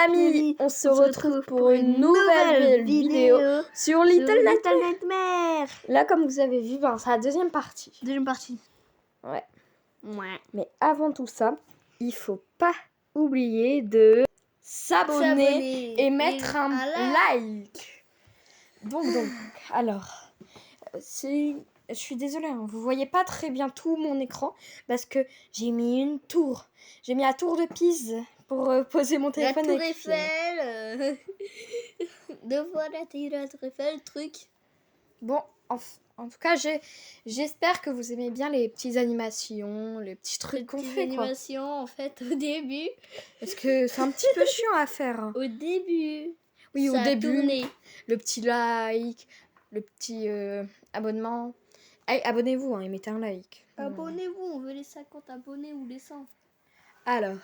amis, on se retrouve pour une nouvelle vidéo sur Little Nightmares. Là, comme vous avez vu, c'est la deuxième partie. Ouais. Mais avant tout ça, il faut pas oublier de s'abonner et mettre un like. Donc, alors, je suis désolée, vous voyez pas très bien tout mon écran parce que j'ai mis une tour. J'ai mis la tour de Pise pour poser mon téléphone. La tour Eiffel. Deux fois la tour Eiffel, truc. Bon, en tout cas, j'espère que vous aimez bien les petites animations, les petits trucs qu'on fait, quoi. Animations, en fait, au début. Parce que c'est un petit peu chiant à faire. Au début. Oui, ça au début. Tourné. Le petit like, le petit abonnement. Allez, abonnez-vous et mettez un like. Abonnez-vous, on veut les 50 abonnés ou les 100. Alors,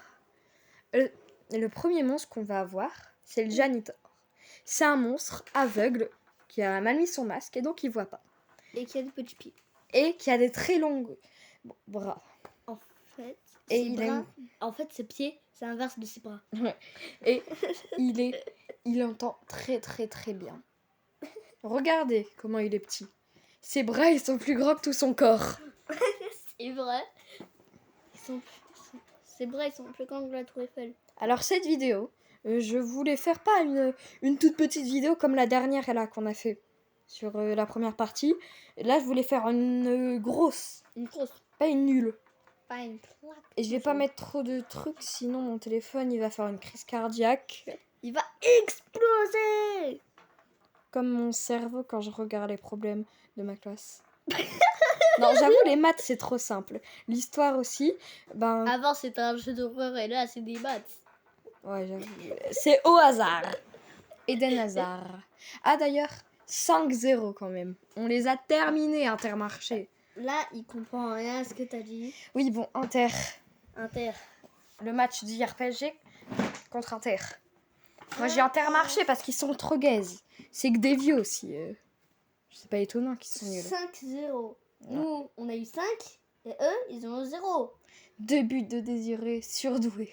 le premier monstre qu'on va avoir, c'est le janitor. C'est un monstre aveugle qui a mal mis son masque et donc il voit pas. Et qui a des petits pieds. Et qui a des très longues bras. En fait, ses pieds, c'est l'inverse de ses bras. Ouais. Et il entend très très très bien. Regardez comment il est petit. Ses bras, ils sont plus grands que tout son corps. C'est vrai. Ses bras, ils sont plus grands que la tour Eiffel. Alors cette vidéo, je voulais faire pas une toute petite vidéo comme la dernière là qu'on a fait sur la première partie. Là, je voulais faire une grosse. Une grosse. Pas une nulle. Pas une plaque. Et je vais pas mettre trop de trucs, sinon mon téléphone, il va faire une crise cardiaque. Il va exploser. Comme mon cerveau quand je regarde les problèmes de ma classe. Non, j'avoue, les maths, c'est trop simple. L'histoire aussi, Avant, c'était un jeu d'horreur et là, c'est des maths. Ouais, j'avoue. C'est au hasard. Eden Hazard. Ah, d'ailleurs, 5-0 quand même. On les a terminés, Intermarché. Là, il comprend rien à ce que t'as dit. Oui, bon, Inter. Le match d'IRPG contre Inter. Moi, j'ai Intermarché parce qu'ils sont trop gays. C'est que des vieux aussi. C'est pas étonnant qu'ils sont nuls. 5-0. Nous, on a eu 5 et eux, ils ont 0. 2 buts de Désiré, surdoué.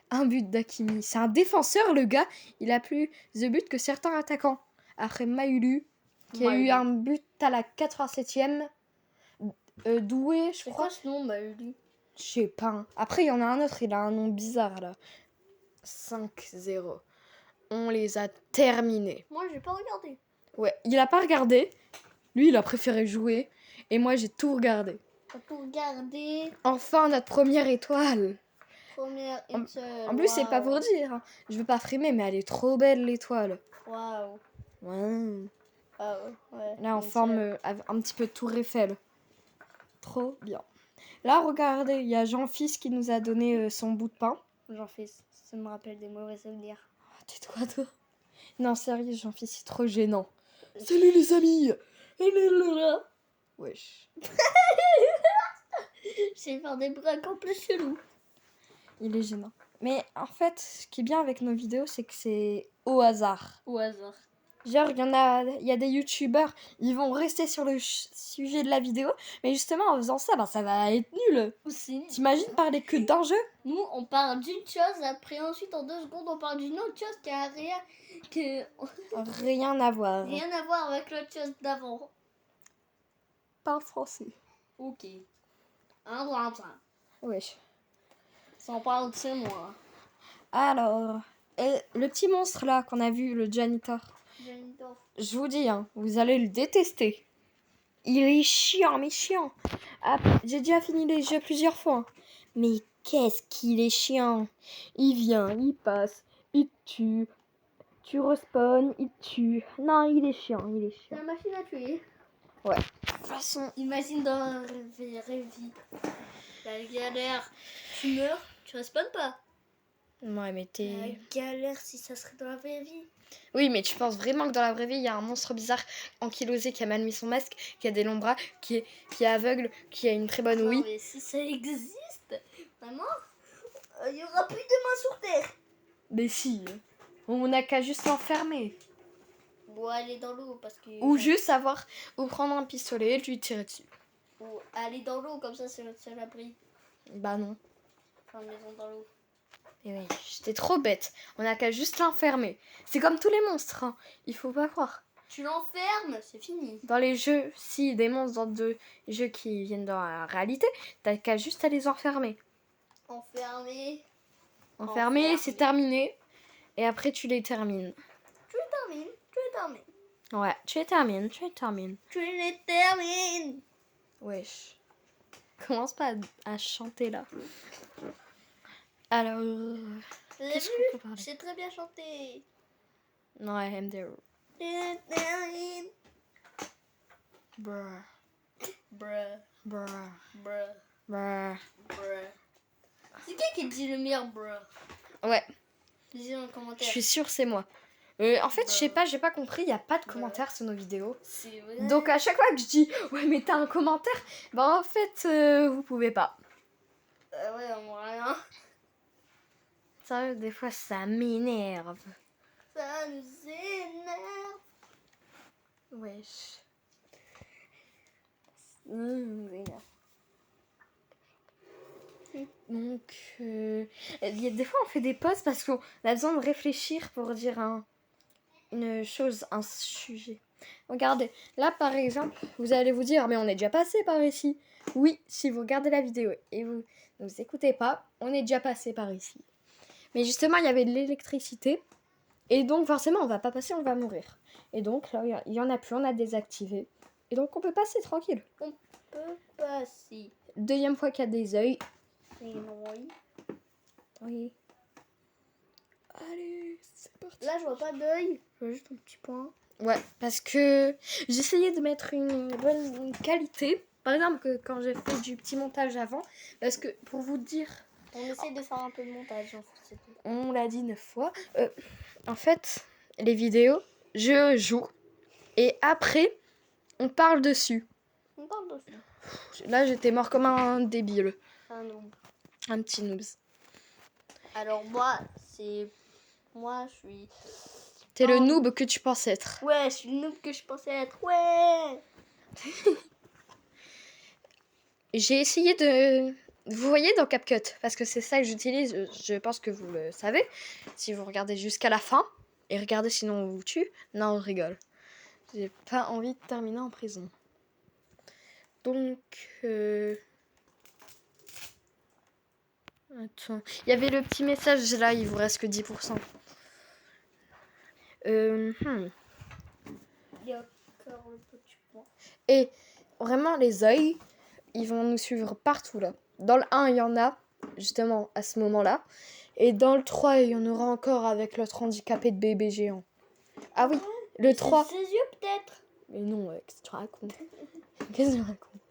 1 but d'Akimi. C'est un défenseur, le gars. Il a plus de buts que certains attaquants. Après Maulu, qui a eu un but à la 87e. Doué, je crois. C'est quoi ce nom, Maulu? Je sais pas. Après, il y en a un autre, il a un nom bizarre, là. 5-0. On les a terminés. Moi, j'ai pas regardé. Ouais, il a pas regardé. Lui, il a préféré jouer. Et moi, j'ai tout regardé. T'as tout regardé. Enfin, notre première étoile. Première étoile. En plus, c'est pas pour dire. Je veux pas frimer, mais elle est trop belle, l'étoile. Waouh. Ouais. Ouais. Là, en forme un petit peu Tour Eiffel. Trop bien. Là, regardez, il y a Jean-Fils qui nous a donné son bout de pain. Jean-Fils, ça me rappelle des mauvais souvenirs. Oh, tais-toi, toi. Non, sérieux, Jean-Fils, c'est trop gênant. Salut les amis. Wesh. J'ai faire des bruits encore plus chelous. Il est gênant. Mais en fait, ce qui est bien avec nos vidéos, c'est que c'est au hasard. Au hasard. Genre, il y a des youtubeurs, ils vont rester sur le sujet de la vidéo, mais justement, en faisant ça, ça va être nul. Aussi. T'imagines parler que d'un jeu? Nous, on parle d'une chose, après ensuite, en 2 secondes, on parle d'une autre chose qui a rien à voir. Rien à voir avec l'autre chose d'avant. Parle français. Ok. Un droit, ça. Wesh. Sans parle de c'est moi. Alors, le petit monstre là qu'on a vu, le janitor. Je vous dis, vous allez le détester. Il est chiant, mais chiant. Ah, j'ai déjà fini les jeux plusieurs fois. Mais qu'est-ce qu'il est chiant. Il vient, il passe, il tue. Tu respawn, il tue. Non, il est chiant, C'est la machine à tuer. Ouais. De toute façon, imagine dans la vraie vie. La galère. Tu meurs, tu respawns pas. Ouais, mais La galère si ça serait dans la vraie vie. Oui, mais tu penses vraiment que dans la vraie vie, il y a un monstre bizarre ankylosé qui a mal mis son masque, qui a des longs bras, qui est aveugle, qui a une très bonne ouïe. Non, mais si ça existe, vraiment, il y aura plus de mains sur Terre. Mais si, on n'a qu'à juste l'enfermer. Ou aller dans l'eau parce que... Ou juste savoir où prendre un pistolet et lui tirer dessus. Ou aller dans l'eau, comme ça c'est l'abri. Bah non. Enfin, maison dans l'eau. Et ouais, j'étais trop bête. On a qu'à juste l'enfermer. C'est comme tous les monstres, hein. Il faut pas croire. Tu l'enfermes, c'est fini. Dans les jeux, si des monstres dans des jeux qui viennent dans la réalité, t'as qu'à juste à les enfermer. Enfermer, c'est terminé. Et après, tu les termines. Tu les termines. Ouais, tu les termines. Wesh. Commence pas à chanter là. Alors, qu'est-ce qu'on peut parler? J'ai très bien chanté. Ouais, MDR. Bruh. C'est qui dit le meilleur bruh? Ouais. Dis en commentaire. Je suis sûre c'est moi. En fait, je sais pas, j'ai pas compris, il y a pas de commentaires sur nos vidéos. C'est vrai. Donc à chaque fois que je dis ouais mais t'as un commentaire, bah en fait vous pouvez pas. Ouais, on voit rien. Ça, des fois ça m'énerve. Ça nous énerve. Wesh. Donc, y a des fois on fait des pauses parce qu'on a besoin de réfléchir pour dire une chose, un sujet. Regardez, là par exemple, vous allez vous dire, mais on est déjà passé par ici. Oui, si vous regardez la vidéo et vous ne vous écoutez pas, on est déjà passé par ici. Mais justement, il y avait de l'électricité. Et donc forcément, on va pas passer, on va mourir. Et donc là, il y en a plus, on a désactivé. Et donc on peut passer tranquille. On peut passer. Deuxième fois qu'il y a des œils. Oui. Allez, c'est parti. Là, je vois pas d'œil. Je vois juste un petit point. Ouais, parce que j'essayais de mettre une bonne qualité. Par exemple, que quand j'ai fait du petit montage avant. Parce que, pour vous dire... On essaie de faire un peu de montage. On l'a dit 9 fois. En fait, les vidéos, je joue. Et après, on parle dessus. Là, j'étais mort comme un débile. Un petit noobs. Alors moi, je suis... T'es le noob que tu penses être. Ouais, je suis le noob que je pensais être. Ouais. J'ai essayé de... Vous voyez dans CapCut, parce que c'est ça que j'utilise, je pense que vous le savez. Si vous regardez jusqu'à la fin, et regardez sinon on vous tue. Non, on rigole. J'ai pas envie de terminer en prison. Donc... Attends. Il y avait le petit message là, il vous reste que 10%. Il y a encore le petit point. Et vraiment, les œils, ils vont nous suivre partout là. Dans le 1, il y en a, justement, à ce moment-là. Et dans le 3, il y en aura encore avec l'autre handicapé de bébé géant. Ah oui, le 3. Ses yeux peut-être. Mais non, qu'est-ce que tu racontes? Qu'est-ce que tu racontes?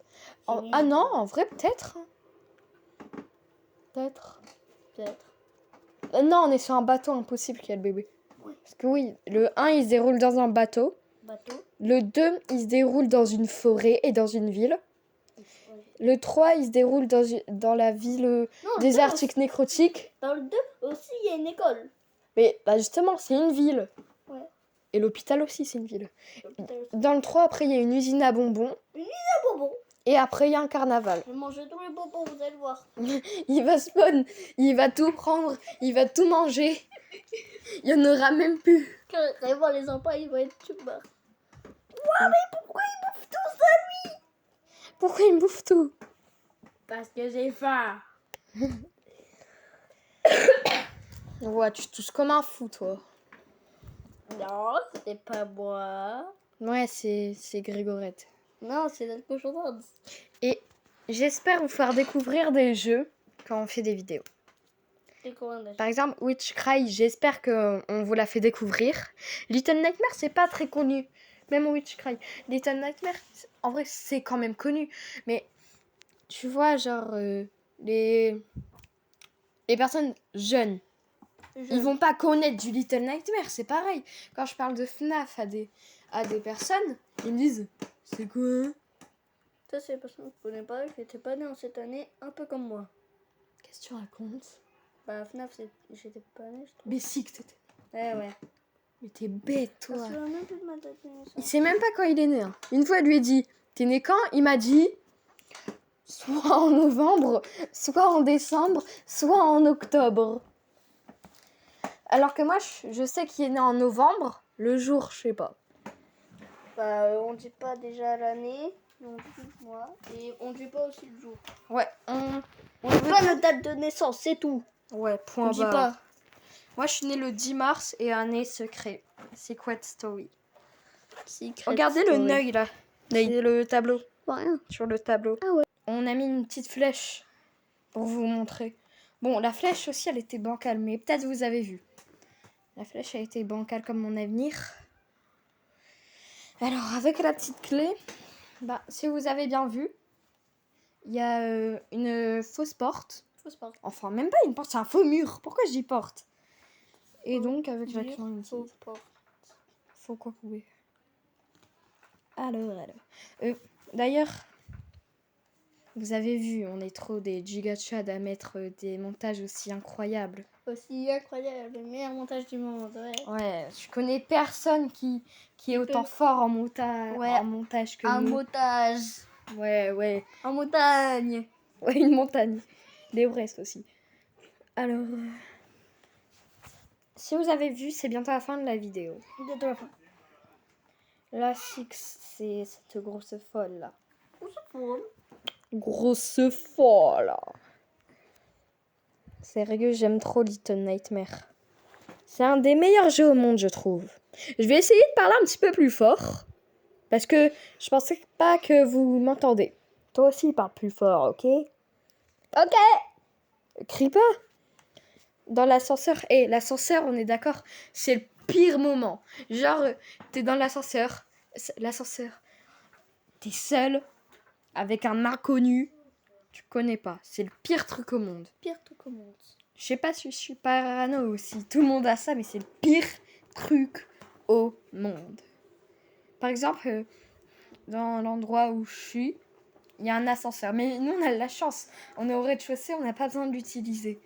Ah non, en vrai, peut-être. Peut-être. Non, on est sur un bateau, impossible qu'il y ait le bébé. Oui. Parce que oui, le 1, il se déroule dans un bateau. Le 2, il se déroule dans une forêt et dans une ville. Le 3, il se déroule dans la ville désertique nécrotique. Dans le 2 aussi, il y a une école. Mais bah justement, c'est une ville. Ouais. Et l'hôpital aussi, c'est une ville. Dans le 3, après, il y a une usine à bonbons. Et après, il y a un carnaval. Je vais manger tous les bonbons, vous allez voir. Il va spawn, il va tout prendre, il va tout manger. Il y en aura même plus. Quand vous allez voir les enfants, ils vont être tueurs. Ouais, mais pourquoi ils bouffent tout ça, lui? Pourquoi il me bouffe tout? Parce que j'ai faim. Ouais, tu tousses comme un fou, toi. Non, c'est pas moi. Ouais, c'est Grégorette. Non, c'est notre cochonneuse. Et j'espère vous faire découvrir des jeux quand on fait des vidéos. Par exemple, Witch Cry, j'espère qu'on vous l'a fait découvrir. Little Nightmare, c'est pas très connu. Même Witch Cry. Little Nightmare, en vrai, c'est quand même connu. Mais tu vois, genre, les personnes jeunes, ils vont pas connaître du Little Nightmare, c'est pareil. Quand je parle de FNAF à des personnes, ils me disent, c'est quoi? Ça, c'est parce que je ne connais pas, qui n'étais pas né en cette année, un peu comme moi. Qu'est-ce que tu racontes? Bah, FNAF, j'étais pas né, je trouve. Mais si que t'étais. Ouais. Mais t'es bête, toi. Parce que même plus de ma date de naissance. Il sait même pas quand il est né. Hein. Une fois, je lui ai dit, t'es né quand? Il m'a dit, soit en novembre, soit en décembre, soit en octobre. Alors que moi, je sais qu'il est né en novembre. Le jour, je sais pas. Bah, on dit pas déjà l'année, on dit le mois, et on dit pas aussi le jour. Ouais, On dit pas la date de naissance, c'est tout. Ouais, point On dit barre. pas. Moi, je suis née le 10 mars et année secret. Secret Story. Secret Regardez Story. le neuil là. Neuil. C'est le tableau. Rien. Sur le tableau. Ah ouais. On a mis une petite flèche pour vous montrer. Bon, la flèche aussi, elle était bancale, mais peut-être vous avez vu. La flèche a été bancale comme mon avenir. Alors, avec la petite clé, bah, si vous avez bien vu, il y a une fausse porte. Fausse porte. Enfin, même pas une porte, c'est un faux mur. Pourquoi je dis porte? Et donc, avec la clé, Fausse porte. Faut quoi couper. Alors. D'ailleurs, vous avez vu, on est trop des gigachads à mettre des montages aussi incroyables. Aussi incroyable, le meilleur montage du monde, ouais. Ouais, je connais personne qui est autant fort en montage que un nous. montage. Ouais. En montagne. Ouais, une montagne. L'Everest aussi. Alors, si vous avez vu, c'est bientôt la fin de la vidéo. Bientôt la fin. La Six, c'est cette grosse folle là. Où c'est pour eux? Grosse folle. Sérieux, j'aime trop Little Nightmare. C'est un des meilleurs jeux au monde, je trouve. Je vais essayer de parler un petit peu plus fort. Parce que je pensais pas que vous m'entendez. Toi aussi, parle plus fort, ok? Ok! Crie pas! Dans l'ascenseur. L'ascenseur, on est d'accord, c'est le pire moment. Genre, t'es dans l'ascenseur. T'es seul, avec un inconnu. Tu connais pas. C'est le pire truc au monde. Pire truc au monde. Je sais pas si je suis parano aussi. Tout le monde a ça, mais c'est le pire truc au monde. Par exemple, dans l'endroit où je suis, il y a un ascenseur. Mais nous, on a de la chance. On est au rez-de-chaussée, on n'a pas besoin de l'utiliser.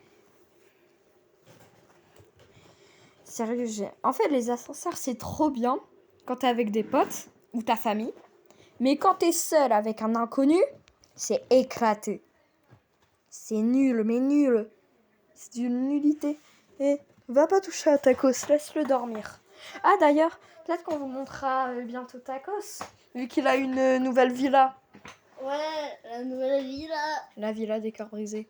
Sérieux, en fait, les ascenseurs, c'est trop bien quand t'es avec des potes ou ta famille. Mais quand t'es seul avec un inconnu, c'est éclaté. C'est nul, mais nul. C'est d'une nullité. Et va pas toucher à Tacos, laisse-le dormir. Ah d'ailleurs, peut-être qu'on vous montrera bientôt Tacos, vu qu'il a une nouvelle villa. Ouais, la nouvelle villa. La villa des cœurs brisés.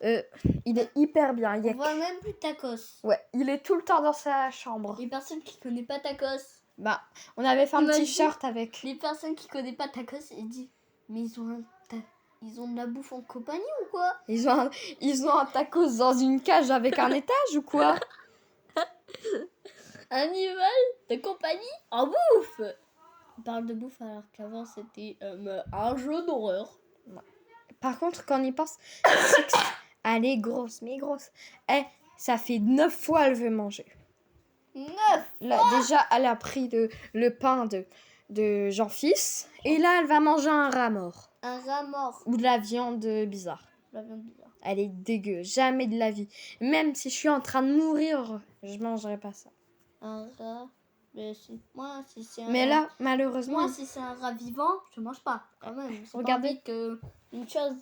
Il est hyper bien. On voit même plus Tacos. Ouais, il est tout le temps dans sa chambre. Les personnes qui connaissent pas Tacos. Bah, on avait fait un t-shirt avec. Les personnes qui connaissent pas Tacos, ils disent, mais ils ont de la bouffe en compagnie ou quoi? Ils ont un tacos dans une cage avec un étage ou quoi? Un animal de compagnie en bouffe. On parle de bouffe alors qu'avant c'était un jeu d'horreur. Par contre, quand on y pense, elle est grosse, mais grosse. Ça fait 9 fois elle veut manger. 9 Là, déjà, elle a pris le pain de Jean-Fils. Et là, elle va manger un rat mort. Un rat mort. Ou de la viande bizarre. La viande bizarre. Elle est dégueu. Jamais de la vie. Même si je suis en train de mourir, je mangerai pas ça. Un rat. Mais si c'est un mais rat... là, malheureusement... Moi, si c'est un rat vivant, je mange pas. Quand même. Regardez qu'une chose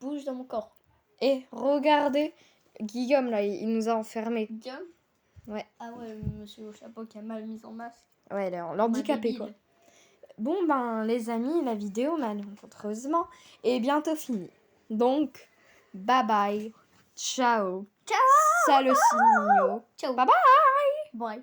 bouge dans mon corps. Et regardez, Guillaume, là, il nous a enfermés. Guillaume? Ouais. Ah ouais, monsieur au chapeau qui a mal mis en masque. Ouais, l'handicapé, quoi. Bon, ben, les amis, la vidéo, malencontreusement, est bientôt finie. Donc, bye bye. Ciao. Ciao. Salut, Signo. Ciao. Bye bye. Bye.